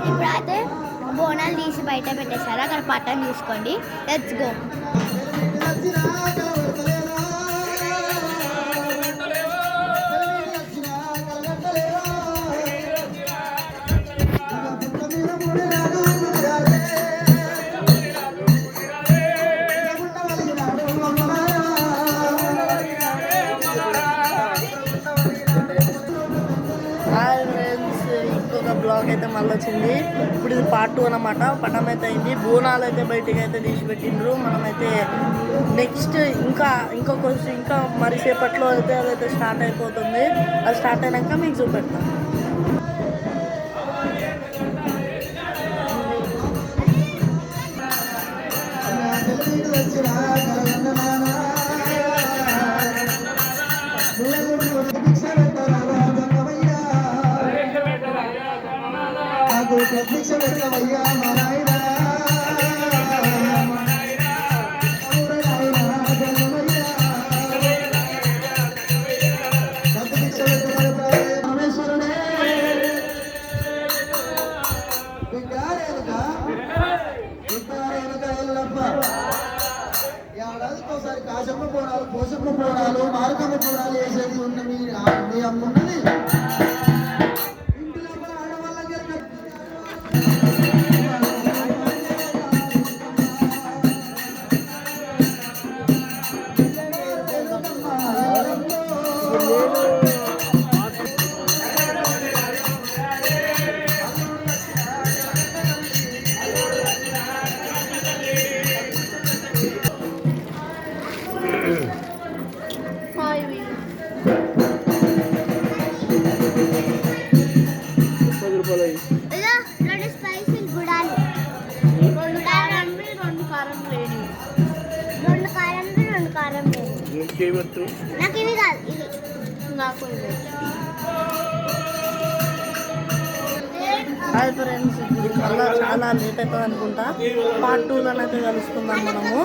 ఇప్పుడైతే బోనాలు తీసి బయట పెట్టేశారు. అక్కడ పట్టం చూసుకోండి. Let's go. బ్లాగ్ అయితే మళ్ళీ వచ్చింది. ఇప్పుడు ఇది పార్ట్ 2 అన్నమాట. పటం అయితే అయింది. బోనాలు అయితే బయటికి అయితే తీసి పెట్టిండ్రు. మనమైతే నెక్స్ట్ ఇంకా మరి సేపట్లో అయితే అదైతే స్టార్ట్ అయిపోతుంది. అది స్టార్ట్ అయినాక మీకు చూపెడతాం. ఏడాదికోసారి కాశమ్మ పోరాలు, పోషమ్మ పోరాలు, మారుకమ్మ పోరాలు వేసేది ఉన్న మీ అమ్మ ఉన్నది. నాకు ఇవి కాదు, ఇది నాకు హాయ్ ఫ్రెండ్స్, ఇప్పుడు మళ్ళీ చాలా లేట్ అవుతుంది అనుకుంటా. పార్ట్ 2 లోనైతే కలుసుకుందాం మనము.